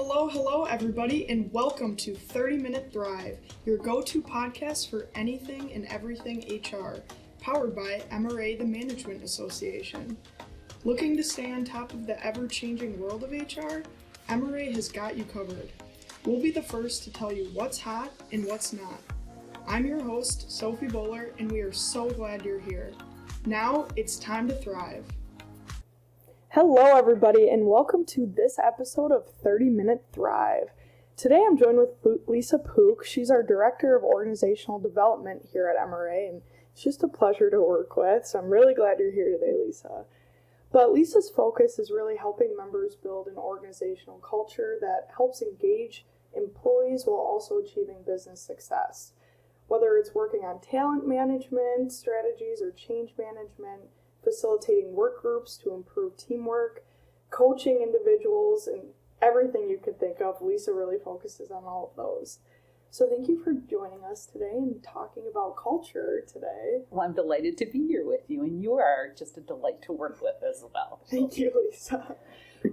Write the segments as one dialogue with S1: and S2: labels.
S1: Hello, everybody, and welcome to 30-Minute Thrive, your go-to podcast for anything and everything HR, powered by MRA, the Management Association. Looking to stay on top of the ever-changing world of HR? MRA has got you covered. We'll be the first to tell you what's hot and what's not. I'm your host, Sophie Bowler, and we are so glad you're here. Now, it's time to thrive. Hello, everybody, and welcome to this episode of 30-Minute Thrive. Today, I'm joined with Lisa Pook. She's our Director of Organizational Development here at MRA, and it's just a pleasure to work with, so I'm really glad you're here today, Lisa. But Lisa's focus is really helping members build an organizational culture that helps engage employees while also achieving business success. Whether it's working on talent management strategies or change management, facilitating work groups to improve teamwork, coaching individuals, and everything you could think of, Lisa really focuses on all of those. So thank you for joining us today and talking about culture today.
S2: Well, I'm delighted to be here with you, and you are just a delight to work with as well.
S1: Thank you, Lisa.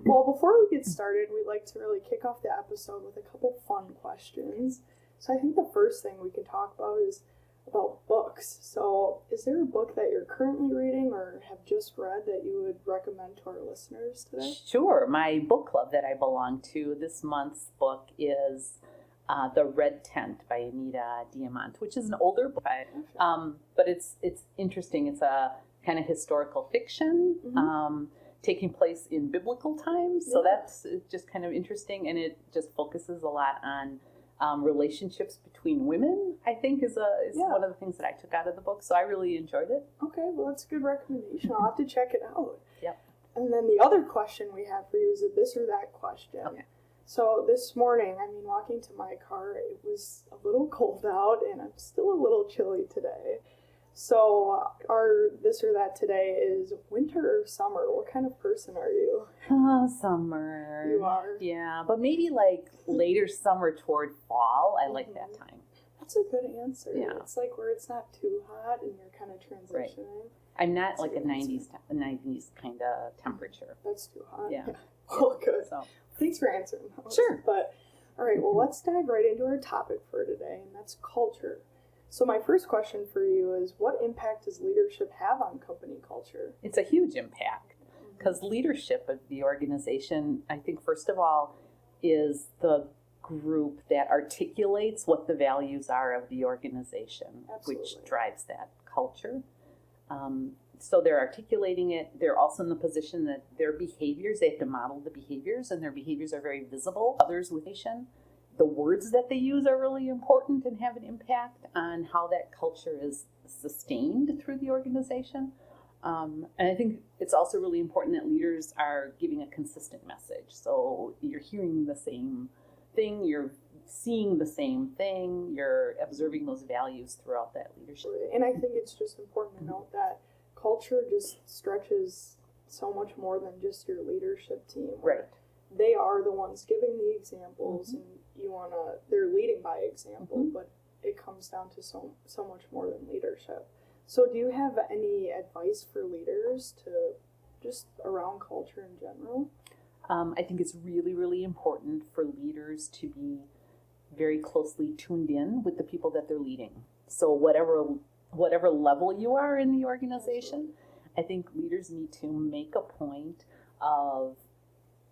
S1: Well, before we get started, we'd like to really kick off the episode with a couple fun questions. So I think the first thing we can talk about is about books. So is there a book that you're currently reading or have just read that you would recommend to our listeners today?
S2: Sure. My book club that I belong to, this month's book is The Red Tent by Anita Diamant, which is an older book, but it's interesting. It's a kind of historical fiction taking place in biblical times, so that's just kind of interesting, and it just focuses a lot on relationships between women, I think, is one of the things that I took out of the book. So I really enjoyed it.
S1: Okay, well, that's a good recommendation. I'll have to check it out.
S2: Yep.
S1: And then the other question we have for you is a this or that question.
S2: Okay.
S1: So this morning, walking to my car, it was a little cold out, and I'm still a little chilly today. So our this or that today is winter or summer. What kind of person are you?
S2: Summer.
S1: You are?
S2: Yeah, but maybe like later summer toward fall. I like that time.
S1: That's a good answer.
S2: Yeah.
S1: It's like where it's not too hot and you're kind of transitioning.
S2: Right. I'm not like a 90s kind of temperature.
S1: That's too hot.
S2: Yeah.
S1: Well, good.
S2: So.
S1: Thanks for answering those.
S2: Sure.
S1: But, all right, well, let's dive right into our topic for today, and that's culture. So my first question for you is, what impact does leadership have on company culture?
S2: It's a huge impact because leadership of the organization, I think, first of all, is the group that articulates what the values are of the organization, which drives that culture. So they're articulating it. They're also in the position that their behaviors, they have to model the behaviors, and their behaviors are very visible. Others with nation. The words that they use are really important and have an impact on how that culture is sustained through the organization. And I think it's also really important that leaders are giving a consistent message. So you're hearing the same thing, you're seeing the same thing, you're observing those values throughout that leadership.
S1: And I think it's just important to note that culture just stretches so much more than just your leadership team.
S2: Right.
S1: They are the ones giving the examples, and they're leading by example, but it comes down to so much more than leadership. So do you have any advice for leaders to just around culture in general?
S2: I think it's really, really important for leaders to be very closely tuned in with the people that they're leading. So whatever level you are in the organization, I think leaders need to make a point of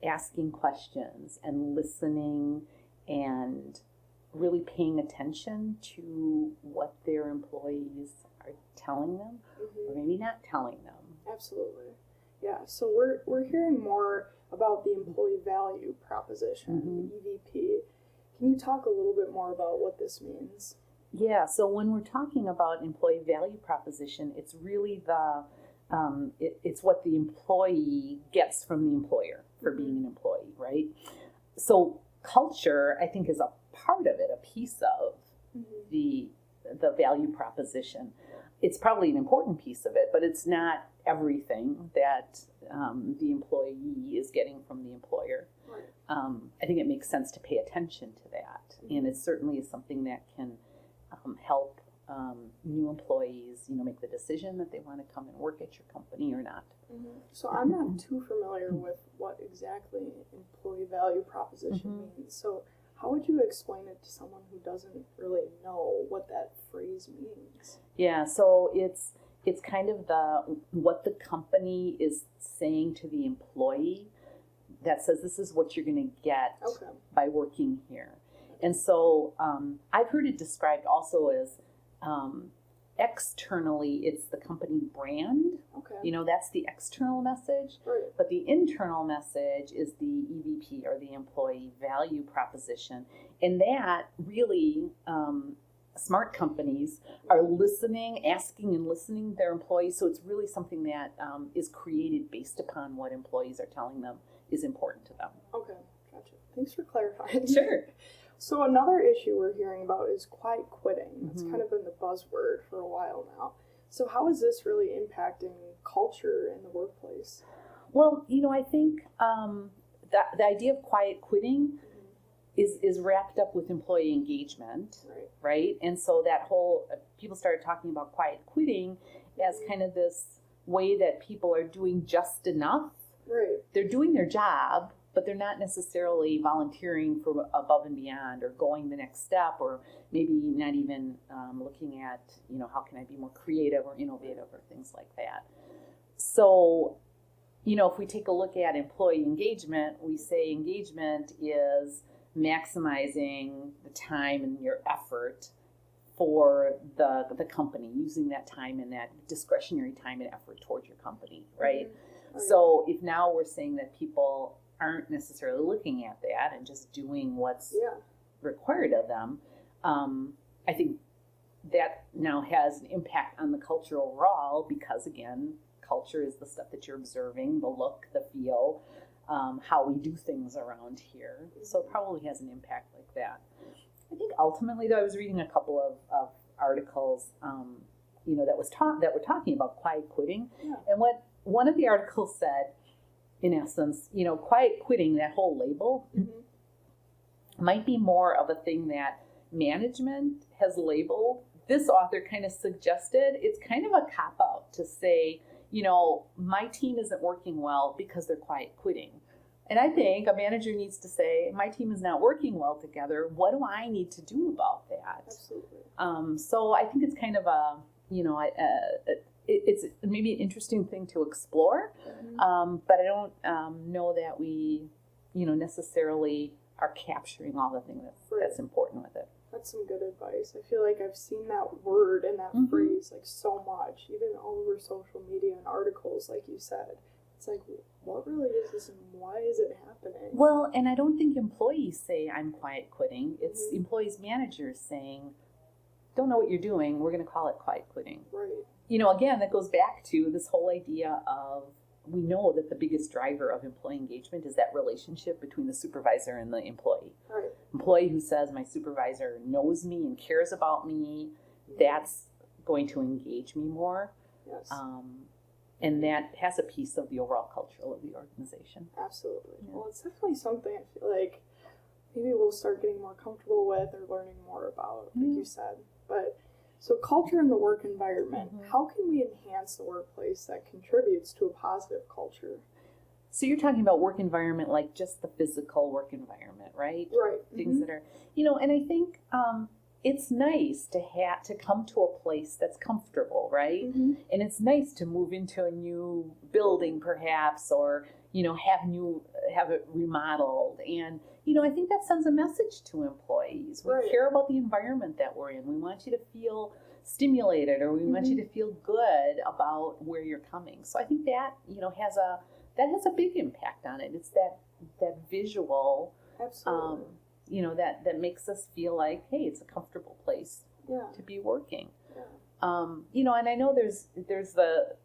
S2: asking questions and listening and really paying attention to what their employees are telling them or maybe not telling them.
S1: Absolutely. Yeah, so we're hearing more about the employee value proposition, EVP. Can you talk a little bit more about what this means?
S2: Yeah, so when we're talking about employee value proposition, it's really it's what the employee gets from the employer for being an employee, right? So culture, I think, is a part of it, a piece of the value proposition. It's probably an important piece of it, but it's not everything that the employee is getting from the employer.
S1: Right.
S2: I think it makes sense to pay attention to that, and it certainly is something that can help new employees, make the decision that they want to come and work at your company or not.
S1: Mm-hmm. So I'm not too familiar with what exactly employee value proposition means. So how would you explain it to someone who doesn't really know what that phrase means?
S2: Yeah, so it's kind of what the company is saying to the employee that says this is what you're going to get by working here. And so I've heard it described also as externally, it's the company brand.
S1: Okay.
S2: That's the external message.
S1: Right.
S2: But the internal message is the EVP, or the employee value proposition. And that really, smart companies are asking and listening to their employees. So it's really something that is created based upon what employees are telling them is important to them.
S1: Okay, gotcha. Thanks for clarifying.
S2: Sure.
S1: So another issue we're hearing about is quiet quitting. That's kind of been the buzzword for a while now. So how is this really impacting culture in the workplace?
S2: Well, I think the idea of quiet quitting is wrapped up with employee engagement, right? And so that whole, people started talking about quiet quitting as kind of this way that people are doing just enough.
S1: Right.
S2: They're doing their job, but they're not necessarily volunteering for above and beyond or going the next step, or maybe not even looking at, how can I be more creative or innovative or things like that. So, if we take a look at employee engagement, we say engagement is maximizing the time and your effort for the company, using that time and that discretionary time and effort towards your company, right? Mm-hmm. So if now we're saying that people aren't necessarily looking at that and just doing what's required of them, I think that now has an impact on the culture overall, because again, culture is the stuff that you're observing, the look, the feel, how we do things around here. So it probably has an impact like that. I think ultimately, though, I was reading a couple of articles, that were talking about quiet quitting, and what one of the articles said, in essence, quiet quitting, that whole label, might be more of a thing that management has labeled. This author kind of suggested it's kind of a cop-out to say, my team isn't working well because they're quiet quitting. And I think a manager needs to say, my team is not working well together. What do I need to do about that?
S1: Absolutely.
S2: So I think it's kind of it's maybe an interesting thing to explore, but I don't know that we, necessarily are capturing all the things that's important with it.
S1: That's some good advice. I feel like I've seen that word and that phrase so much, even all over social media and articles, like you said. It's like, what really is this and why is it happening?
S2: Well, and I don't think employees say I'm quiet quitting. It's employees, managers saying, don't know what you're doing, we're going to call it quiet quitting.
S1: Right.
S2: Again, that goes back to this whole idea of, we know that the biggest driver of employee engagement is that relationship between the supervisor and the employee.
S1: Right.
S2: Employee who says, my supervisor knows me and cares about me, that's going to engage me more.
S1: Yes.
S2: And that has a piece of the overall culture of the organization.
S1: Absolutely. Yeah. Well, it's definitely something I feel like maybe we'll start getting more comfortable with or learning more about, like you said. But so culture in the work environment, how can we enhance the workplace that contributes to a positive culture?
S2: So you're talking about work environment, like just the physical work environment, right?
S1: Right.
S2: Things that are, and I think it's nice to come to a place that's comfortable, right? And it's nice to move into a new building, perhaps, or have it remodeled. And I think that sends a message to employees. We care about the environment that we're in. We want you to feel stimulated, or we want you to feel good about where you're coming. So I think that has a big impact on it. It's that visual.
S1: Absolutely.
S2: That makes us feel like, hey, it's a comfortable place to be working.
S1: Yeah.
S2: And I know there's the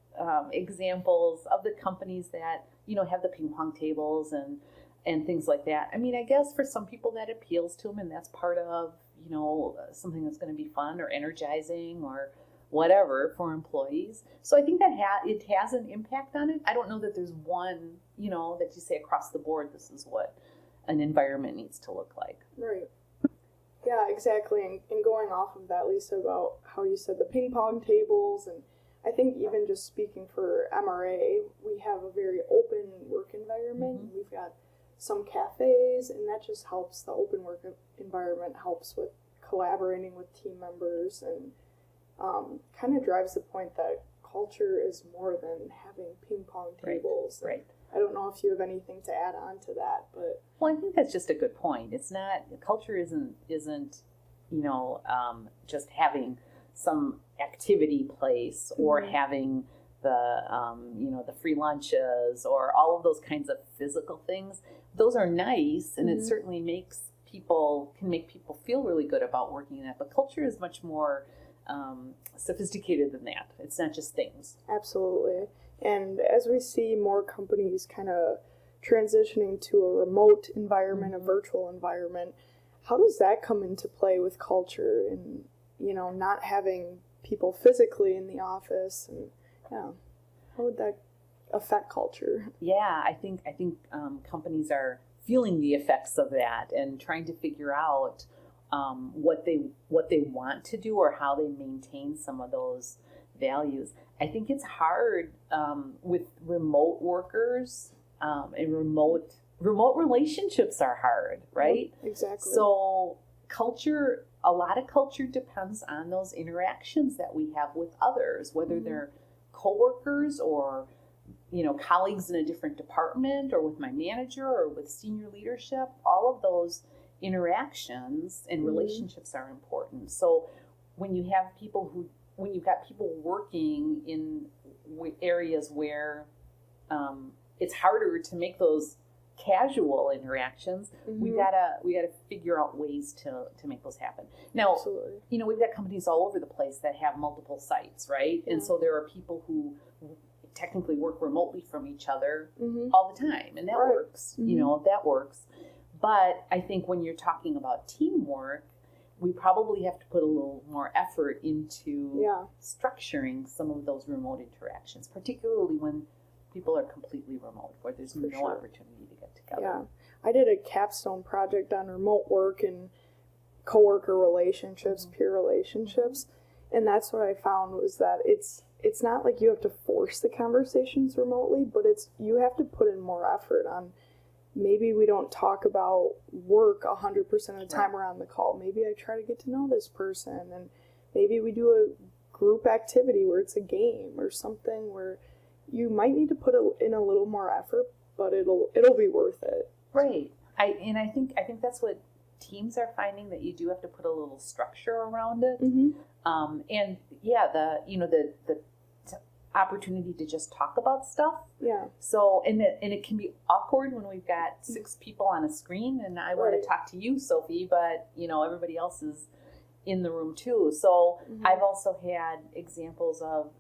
S2: examples of the companies that, have the ping pong tables and things like that. I mean, I guess for some people that appeals to them, and that's part of, something that's going to be fun or energizing or whatever for employees. So I think that it has an impact on it. I don't know that there's one, that you say across the board, this is what an environment needs to look like.
S1: Right. Yeah, exactly. And going off of that, Lisa, about how you said the ping pong tables, and I think even just speaking for MRA, we have a very open work environment.
S2: Mm-hmm.
S1: We've got some cafes, and that just helps. The open work environment helps with collaborating with team members, and kind of drives the point that culture is more than having ping pong tables.
S2: Right.
S1: I don't know if you have anything to add on to that, but
S2: Well, I think that's just a good point. It's not, culture isn't just having some activity place or
S1: mm-hmm.
S2: having the free lunches or all of those kinds of physical things. Those are nice, and
S1: mm-hmm.
S2: it certainly can make people feel really good about working in that. But culture is much more sophisticated than that. It's not just things.
S1: Absolutely. And as we see more companies kind of transitioning to a remote environment, a virtual environment, how does that come into play with culture and, not having people physically in the office? And how would that affect culture?
S2: Yeah, I think companies are feeling the effects of that and trying to figure out what they want to do or how they maintain some of those values. I think it's hard with remote workers and remote relationships are hard, right?
S1: Yep, exactly.
S2: So a lot of culture depends on those interactions that we have with others, whether
S1: mm-hmm.
S2: they're coworkers or colleagues in a different department or with my manager or with senior leadership. All of those interactions and
S1: mm-hmm.
S2: relationships are important. So when you've got people working in areas where it's harder to make those casual interactions,
S1: mm-hmm.
S2: we gotta figure out ways to make those happen. Now,
S1: absolutely.
S2: We've got companies all over the place that have multiple sites, right?
S1: Yeah.
S2: And so there are people who technically work remotely from each other
S1: mm-hmm.
S2: all the time, and that
S1: right.
S2: works.
S1: Mm-hmm.
S2: That works. But I think when you're talking about teamwork, we probably have to put a little more effort into structuring some of those remote interactions, particularly when people are completely remote, where there's no opportunity to get together.
S1: Yeah. I did a capstone project on remote work and coworker relationships, mm-hmm. peer relationships, and that's what I found was that it's not like you have to force the conversations remotely, but you have to put in more effort on. Maybe we don't talk about work 100% of the time around the call. Maybe I try to get to know this person, and maybe we do a group activity where it's a game or something where you might need to put in a little more effort, but it'll be worth it.
S2: Right. I think that's what teams are finding, that you do have to put a little structure around it.
S1: Mm-hmm.
S2: And the opportunity to just talk about stuff.
S1: Yeah.
S2: So and it can be awkward when we've got 6 people on a screen, and I want to talk to you, Sophie, but everybody else is in the room too. So mm-hmm. I've also had examples of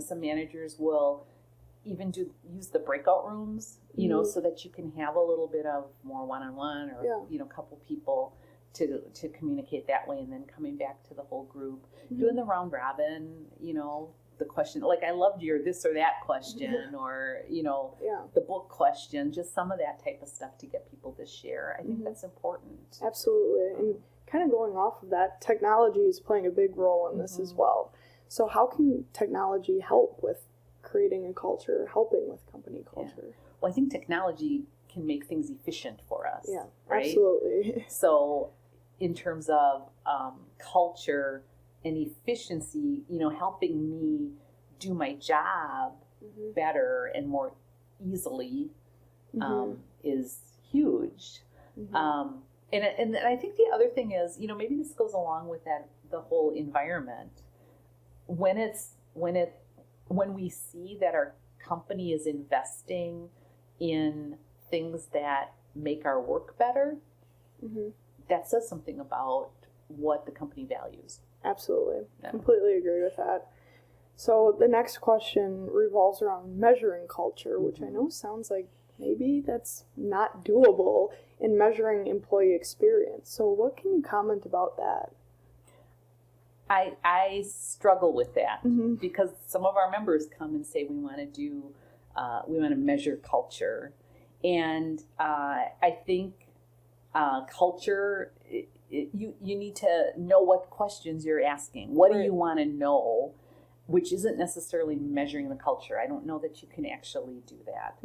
S2: some managers will even use the breakout rooms,
S1: mm-hmm.
S2: so that you can have a little bit of more one-on-one or a couple people to communicate that way, and then coming back to the whole group, mm-hmm. doing the round robin, the question, like I loved your this or that question, or the book question, just some of that type of stuff to get people to share. I think
S1: mm-hmm.
S2: that's important.
S1: Absolutely. And kind of going off of that, technology is playing a big role in this mm-hmm. as well. So how can technology help with creating a culture, helping with company culture?
S2: Yeah. Well, I think technology can make things efficient for us.
S1: Yeah,
S2: right?
S1: Absolutely.
S2: So in terms of culture and efficiency, helping me do my job mm-hmm. better and more easily
S1: mm-hmm.
S2: is huge.
S1: Mm-hmm.
S2: And I think the other thing is, maybe this goes along with the whole environment. When we see that our company is investing in things that make our work better, mm-hmm. that says something about what the company values.
S1: Absolutely. Yeah. Completely agree with that. So the next question revolves around measuring culture, mm-hmm. which I know sounds like maybe that's not doable in measuring employee experience. So what can you comment about that?
S2: I struggle with that
S1: mm-hmm.
S2: because some of our members come and say we want to measure culture, and I think culture you need to know what questions you're asking. What do
S1: Right.
S2: you want to know? Which isn't necessarily measuring the culture. I don't know that you can actually do that.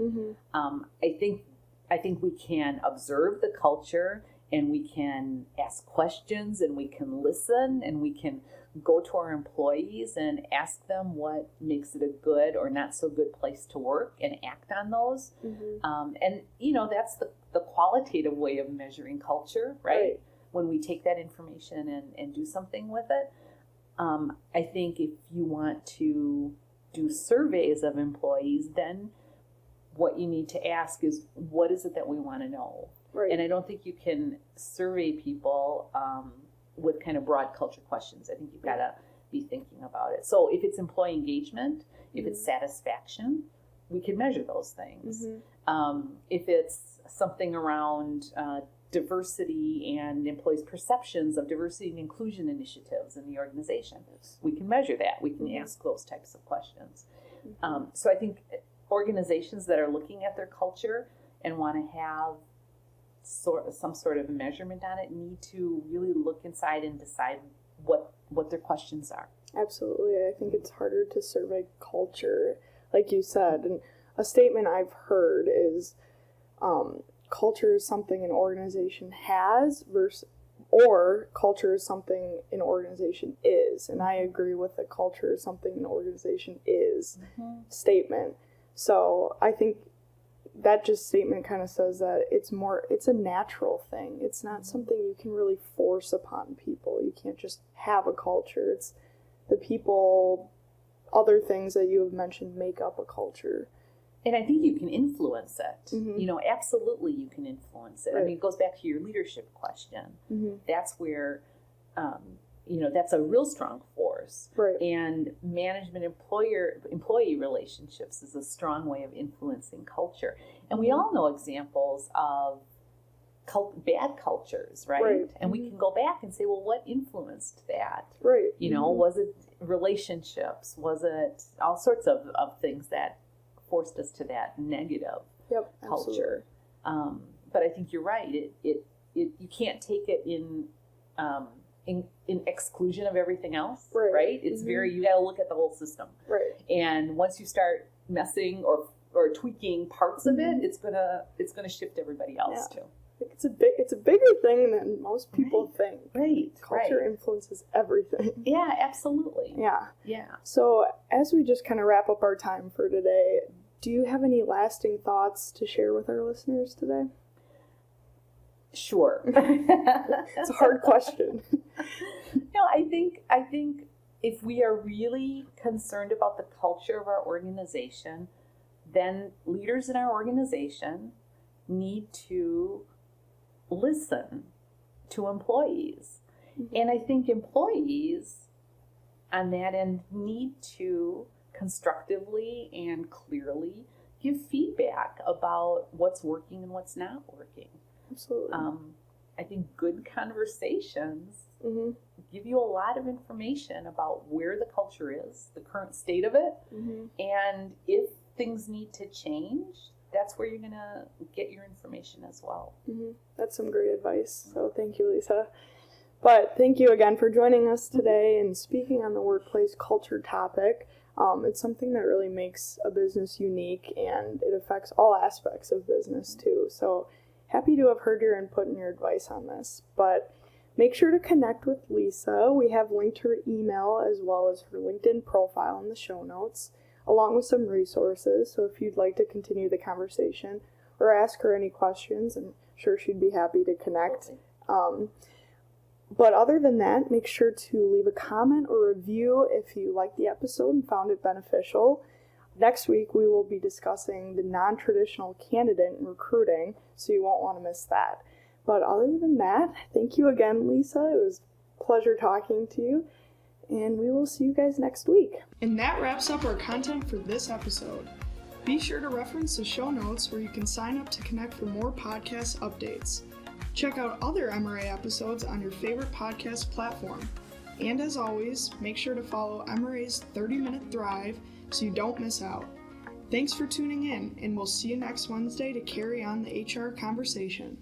S2: I think we can observe the culture, and we can ask questions, and we can listen, and we can go to our employees and ask them what makes it a good or not so good place to work, and act on those. And that's the qualitative way of measuring culture, right? When we take that information and do something with it. I think if you want to do surveys of employees, then what you need to ask is, what is it that we want to know?
S1: Right.
S2: And I don't think you can survey people with kind of broad culture questions. I think you've got to be thinking about it. So if it's employee engagement, if it's satisfaction, we can measure those things. If it's something around diversity and employees' perceptions of diversity and inclusion initiatives in the organization, we can measure that. We can ask those types of questions. So I think organizations that are looking at their culture and want to have some sort of measurement on it need to really look inside and decide what their questions are.
S3: Absolutely. I think it's harder to survey culture, like you said. And a statement I've heard is culture is something an organization has or culture is something an organization is. And I agree with the culture is something an organization is statement. So I think that just statement kind of says that it's a natural thing. It's not something you can really force upon people. You can't just have a culture. It's the people, other things that you have mentioned make up a culture.
S2: And I think you can influence it. Absolutely you can influence it. Right. I mean, it goes back to your leadership question. That's where, that's a real strong force.
S3: Right.
S2: And management employee relationships is a strong way of influencing culture. And we all know examples of bad cultures, right? And we can go back and say, well, what influenced that?
S3: Right.
S2: Was it relationships? Was it all sorts of things that forced us to that negative culture? But I think you're right. You can't take it in exclusion of everything else, right? It's you got to look at the whole system,
S3: right?
S2: And once you start messing or tweaking parts of it, it's gonna shift everybody else too.
S3: It's a bigger thing than most people think.
S2: Right.
S3: Culture influences everything.
S2: Yeah, absolutely.
S3: Yeah. So as we just kind of wrap up our time for today, do you have any lasting thoughts to share with our listeners today?
S2: Sure.
S3: It's a hard question.
S2: I think if we are really concerned about the culture of our organization, then leaders in our organization need to listen to employees. And I think employees on that end need to constructively and clearly give feedback about what's working and what's not working.
S3: Absolutely.
S2: I think good conversations give you a lot of information about where the culture is, the current state of it, and if things need to change, that's where you're going to get your information as well.
S3: That's some great advice. So thank you, Lisa. But thank you again for joining us today and speaking on the workplace culture topic. It's something that really makes a business unique, and it affects all aspects of business too. So happy to have heard your input and your advice on this. But make sure to connect with Lisa. We have linked her email as well as her LinkedIn profile in the show notes, along with some resources. So if you'd like to continue the conversation or ask her any questions, I'm sure she'd be happy to connect. But other than that, make sure to leave a comment or review if you liked the episode and found it beneficial. Next week, we will be discussing the non-traditional candidate in recruiting, so you won't want to miss that. But other than that, thank you again, Lisa. It was a pleasure talking to you, and we will see you guys next week.
S1: And that wraps up our content for this episode. Be sure to reference the show notes where you can sign up to connect for more podcast updates. Check out other MRA episodes on your favorite podcast platform. And as always, make sure to follow MRA's 30-Minute Thrive so you don't miss out. Thanks for tuning in, and we'll see you next Wednesday to carry on the HR conversation.